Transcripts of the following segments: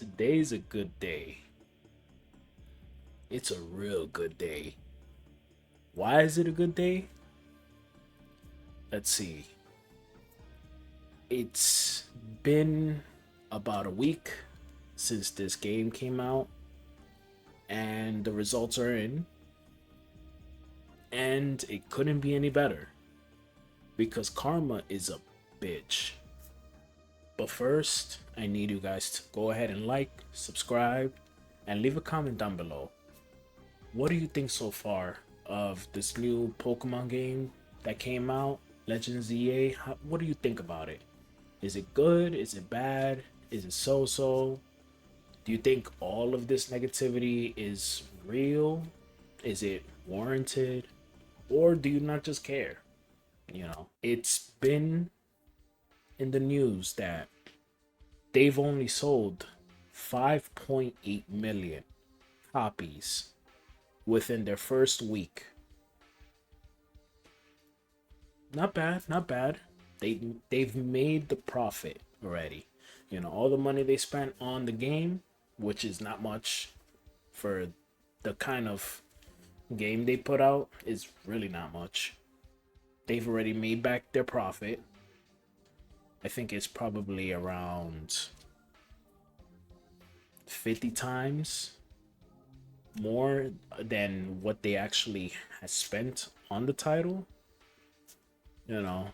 Today's a good day. It's a real good day. Why is it a good day? Let's see. It's been about a week since this game came out, and the results are in, and it couldn't be any better because karma is a bitch. But first, I need you guys to go ahead and like, subscribe, and leave a comment down below. What do you think so far of this new Pokemon game that came out, Legends EA? What do you think about it? Is it good? Is it bad? Is it so so? Do you think all of this negativity is real? Is it warranted? Or do you not just care? It's been in the news that they've only sold 5.8 million copies within their first week. Not bad, not bad. They've made the profit already. All the money they spent on the game, which is not much for the kind of game they put out, is really not much. They've already made back their profit. I think it's probably around 50 times more than what they actually has spent on the title. You know,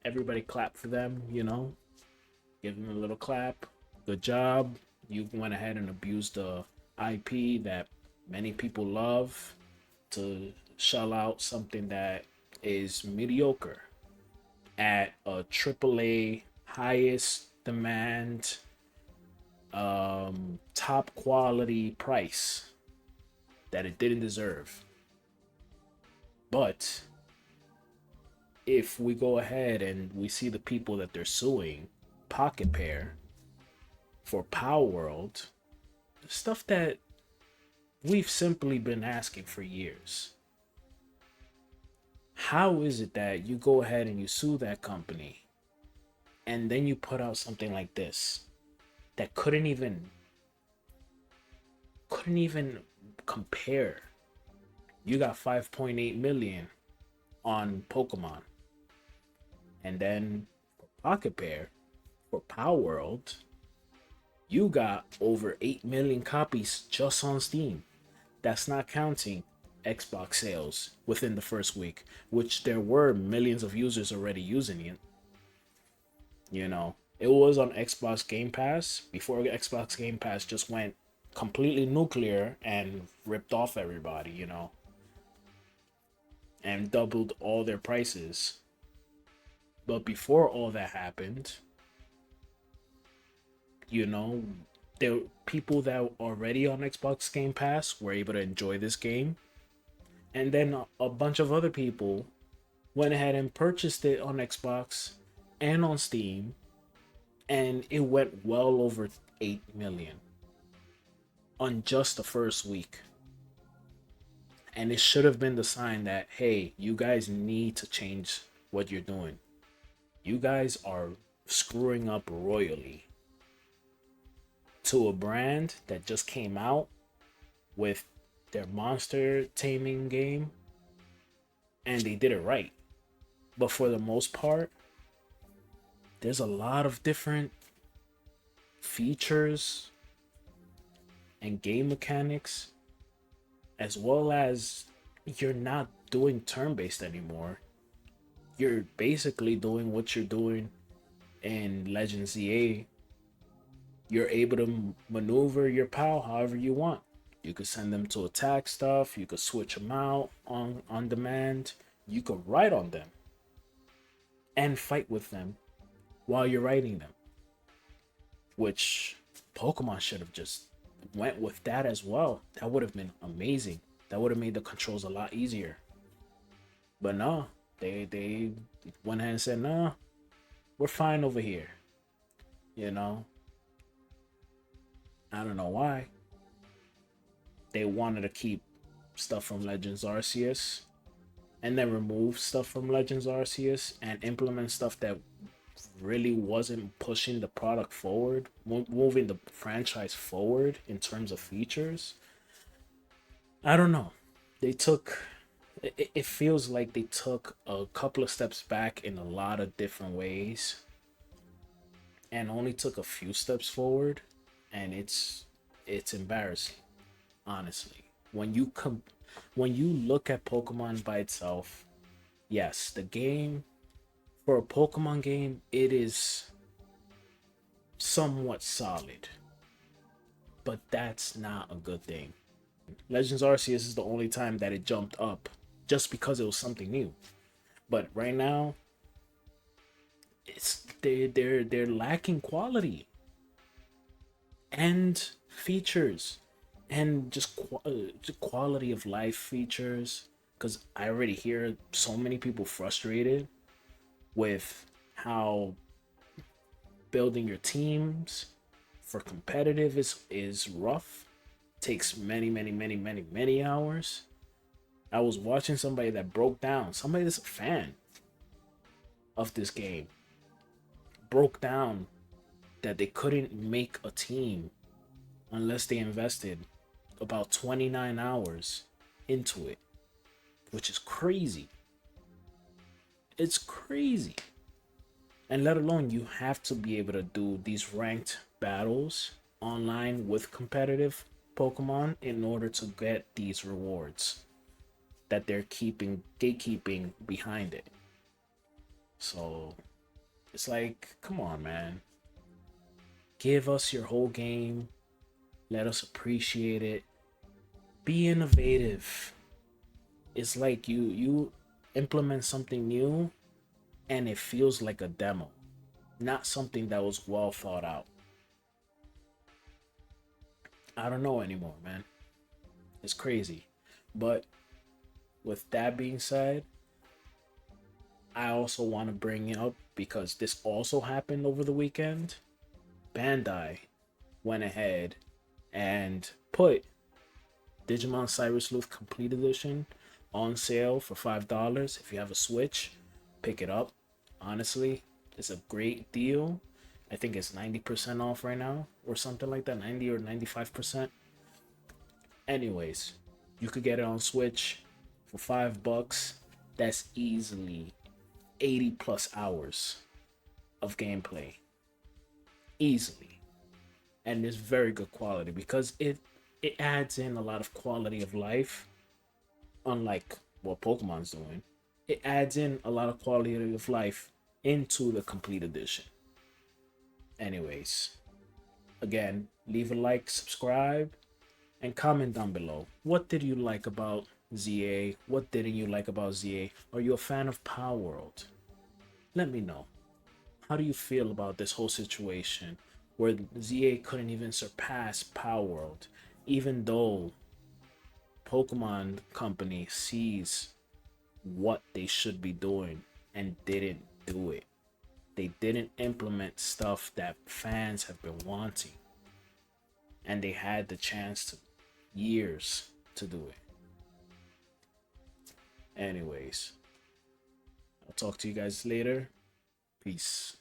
everybody clap for them, give them a little clap. Good job. You went ahead and abused the IP that many people love to shell out something that is mediocre at a AAA highest demand top quality price that it didn't deserve. But if we go ahead and we see the people that they're suing, Pocket Pair, for Palworld, stuff that we've simply been asking for years. How is it that you go ahead and you sue that company and then you put out something like this that couldn't even compare? You got 5.8 million on Pokemon, and then for Pocket Pair, for Palworld, you got over 8 million copies just on Steam. That's not counting Xbox sales within the first week, which there were millions of users already using it. It was on Xbox Game Pass before Xbox Game Pass just went completely nuclear and ripped off everybody, and doubled all their prices. But before all that happened, there people that were already on Xbox Game Pass were able to enjoy this game, and then a bunch of other people went ahead and purchased it on Xbox and on Steam, and it went well over 8 million on just the first week. And it should have been the sign that, hey, you guys need to change what you're doing. You guys are screwing up royally to a brand that just came out with their monster taming game, and they did it right. But for the most part, there's a lot of different features and game mechanics, as well as you're not doing turn-based anymore. You're basically doing what you're doing in Legends EA. You're able to maneuver your PAL however you want. You could send them to attack stuff. You could switch them out on demand. You could ride on them and fight with them while you're riding them, which Pokemon should have just went with that as well. That would have been amazing. That would have made the controls a lot easier. But no, they went ahead and said, "No, we're fine over here." You know, I don't know why. They wanted to keep stuff from Legends Arceus and then remove stuff from Legends Arceus and implement stuff that really wasn't pushing the product forward, moving the franchise forward in terms of features. I don't know. They took it feels like they took a couple of steps back in a lot of different ways and only took a few steps forward, and it's embarrassing, honestly. When you look at Pokemon by itself, yes, the game, for a Pokemon game, it is somewhat solid, but that's not a good thing. Legends Arceus is the only time that it jumped up just because it was something new. But right now, they're lacking quality and features and just quality of life features, because I already hear so many people frustrated with how building your teams for competitive is rough, takes many hours. I was watching somebody that broke down, somebody that's a fan of this game, broke down that they couldn't make a team unless they invested about 29 hours into it, which is crazy. It's crazy. And let alone you have to be able to do these ranked battles online with competitive Pokemon in order to get these rewards that they're keeping gatekeeping behind it. So it's like, come on, man. Give us your whole game. Let us appreciate it. Be innovative. It's like you implement something new and it feels like a demo, not something that was well thought out. I don't know anymore, man. It's crazy. But with that being said, I also want to bring up, because this also happened over the weekend, Bandai went ahead and put Digimon Cyber Sleuth Complete Edition on sale for $5. If you have a Switch, pick it up. Honestly, it's a great deal. I think it's 90% off right now or something like that, 90 or 95%. Anyways, you could get it on Switch for $5. That's easily 80 plus hours of gameplay. Easily. And it's very good quality because it adds in a lot of quality of life, unlike what Pokemon's doing. It adds in a lot of quality of life into the complete edition. Anyways, again, leave a like, subscribe, and comment down below. What did you like about ZA? What didn't you like about ZA? Are you a fan of Palworld? Let me know. How do you feel about this whole situation where ZA couldn't even surpass Palworld, even though Pokemon Company sees what they should be doing and didn't do it? They didn't implement stuff that fans have been wanting, and they had the chance to years to do it. Anyways, I'll talk to you guys later. Peace.